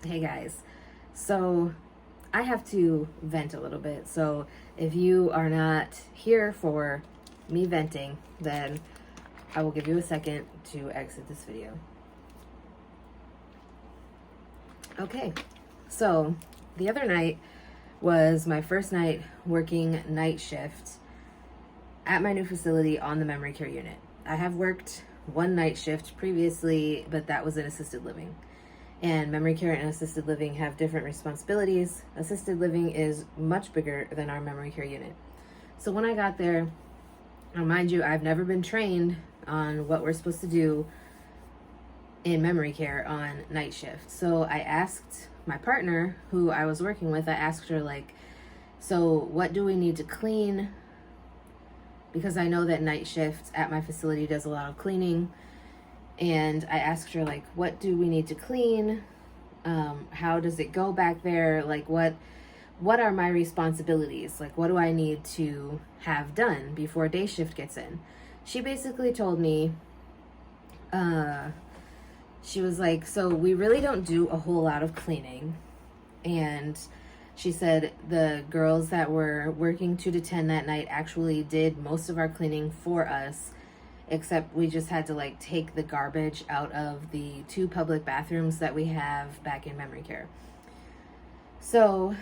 Hey guys, so I have to vent a little bit. So if you are not here for me venting, then I will give you a second to exit this video. Okay, so the other night was my first night working night shift at my new facility on the memory care unit. I have worked one night shift previously, but that was in assisted living. And memory care and assisted living have different responsibilities. Assisted living is much bigger than our memory care unit. So when I got there, now mind you, I've never been trained on what we're supposed to do in memory care on night shift. So I asked my partner, who I was working with, I asked her, like, so what do we need to clean? Because I know that night shift at my facility does a lot of cleaning. And I asked her, like, what do we need to clean? How does it go back there? Like, what are my responsibilities? Like, what do I need to have done before day shift gets in? She basically told me, she was like, so we really don't do a whole lot of cleaning. And she said the girls that were working 2 to 10 that night actually did most of our cleaning for us, except we just had to, like, take the garbage out of the 2 public bathrooms that we have back in memory care. So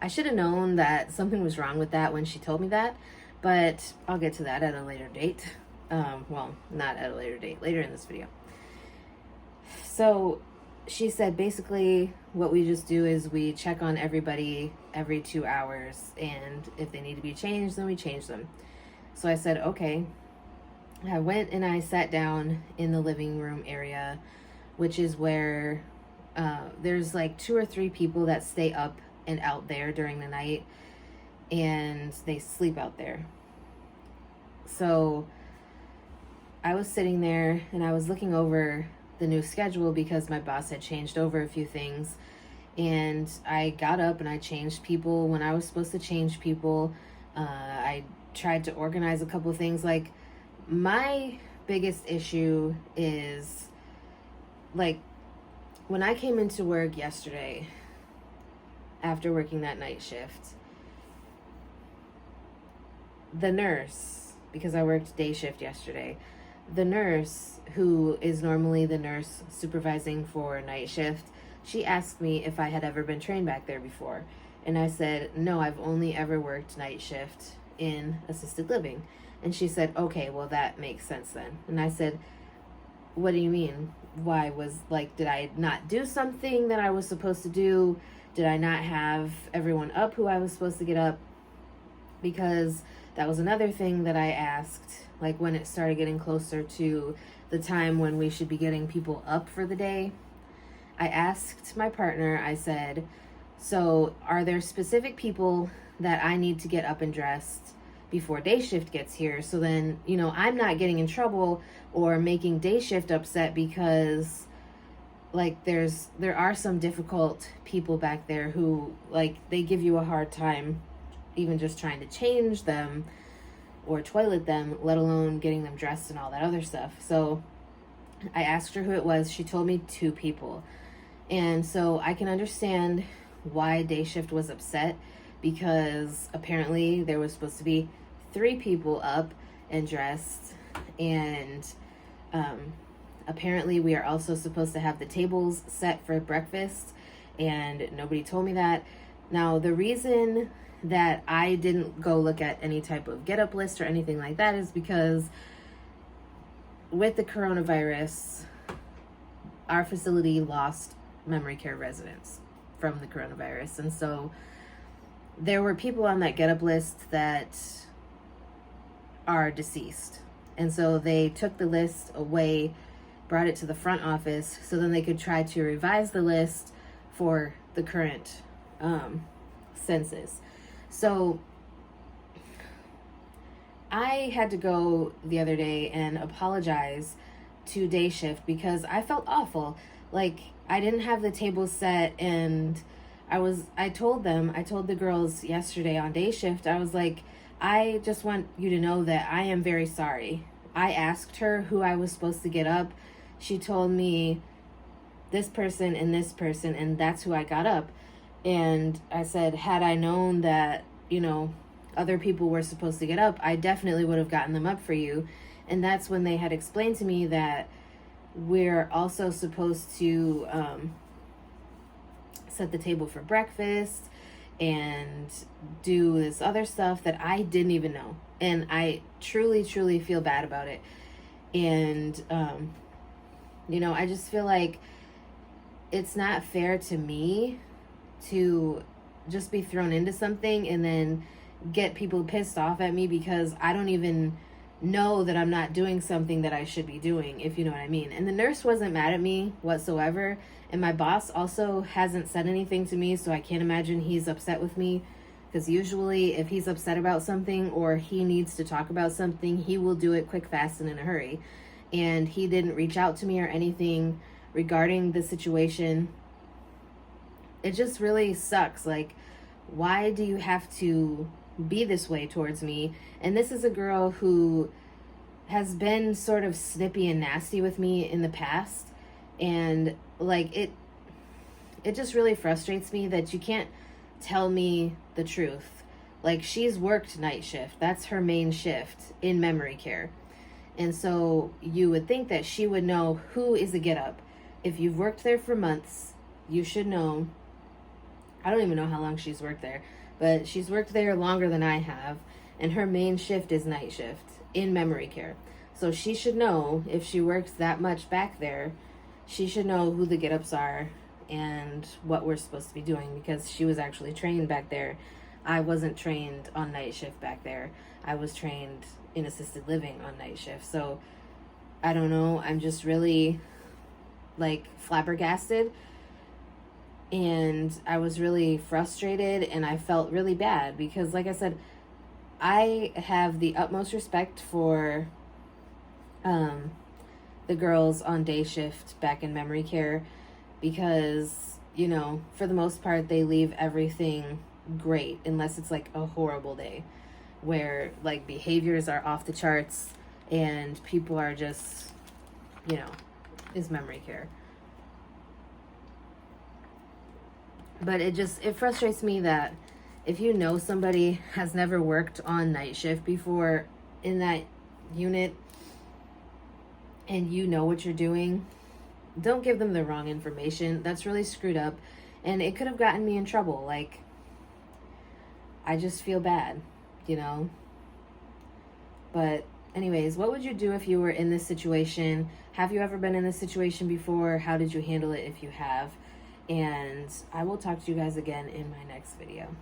I should have known that something was wrong with that when she told me that, but I'll get to that at a later date. Well, not at a later date, later in this video. So she said basically what we just do is we check on everybody every 2 hours, and if they need to be changed, then we change them. So I said, okay. I went and I sat down in the living room area, which is where there's like 2 or 3 people that stay up and out there during the night, and they sleep out there. So I was sitting there and I was looking over the new schedule because my boss had changed over a few things. And I got up and I changed people when I was supposed to change people. I tried to organize a couple of things. Like, my biggest issue is, like, when I came into work yesterday after working that night shift, the nurse, because I worked day shift yesterday, the nurse, who is normally the nurse supervising for night shift, she asked me if I had ever been trained back there before. And I said, no, I've only ever worked night shift in assisted living. And she said, okay, well, that makes sense then. And I said, what do you mean? Why? Was, like, did I not do something that I was supposed to do? Did I not have everyone up who I was supposed to get up? Because that was another thing that I asked, like, when it started getting closer to the time when we should be getting people up for the day. I asked my partner, I said, so are there specific people that I need to get up and dressed before day shift gets here? So then, you know, I'm not getting in trouble or making day shift upset, because, like, there are some difficult people back there who, like, they give you a hard time even just trying to change them or toilet them, let alone getting them dressed and all that other stuff. So I asked her who it was. She told me 2 people. And so I can understand why day shift was upset, because apparently there was supposed to be 3 people up and dressed, and apparently we are also supposed to have the tables set for breakfast, and nobody told me that. Now, the reason that I didn't go look at any type of get up list or anything like that is because with the coronavirus, our facility lost memory care residents from the coronavirus. And so there were people on that get up list that are deceased. And so they took the list away, brought it to the front office, so then they could try to revise the list for the current census. So I had to go the other day and apologize to day shift because I felt awful. Like, I didn't have the table set, and I told the girls yesterday on day shift, I was like, I just want you to know that I am very sorry. I asked her who I was supposed to get up. She told me this person and this person, and that's who I got up. And I said, had I known that, you know, other people were supposed to get up, I definitely would have gotten them up for you. And that's when they had explained to me that we're also supposed to set the table for breakfast and do this other stuff that I didn't even know. And I truly, truly feel bad about it. And, you know, I just feel like it's not fair to me to just be thrown into something and then get people pissed off at me because I don't even know that I'm not doing something that I should be doing, if you know what I mean. And the nurse wasn't mad at me whatsoever. And my boss also hasn't said anything to me, so I can't imagine he's upset with me. Because usually if he's upset about something or he needs to talk about something, he will do it quick, fast, and in a hurry. And he didn't reach out to me or anything regarding the situation. It just really sucks. Like, why do you have to be this way towards me? And this is a girl who has been sort of snippy and nasty with me in the past. And like, it just really frustrates me that you can't tell me the truth. Like, she's worked night shift. That's her main shift in memory care. And so you would think that she would know who is a get up. If you've worked there for months, you should know. I don't even know how long she's worked there, but she's worked there longer than I have. And her main shift is night shift in memory care. So she should know, if she works that much back there, she should know who the get-ups are and what we're supposed to be doing, because she was actually trained back there. I wasn't trained on night shift back there. I was trained in assisted living on night shift. So I don't know. I'm just really like flabbergasted. And I was really frustrated and I felt really bad because, like I said, I have the utmost respect for the girls on day shift back in memory care because, you know, for the most part, they leave everything great unless it's like a horrible day where like behaviors are off the charts and people are just, you know, is memory care. But it frustrates me that if you know somebody has never worked on night shift before in that unit and you know what you're doing, don't give them the wrong information. That's really screwed up. And it could have gotten me in trouble. Like, I just feel bad, you know? But anyways, what would you do if you were in this situation? Have you ever been in this situation before? How did you handle it if you have? And I will talk to you guys again in my next video.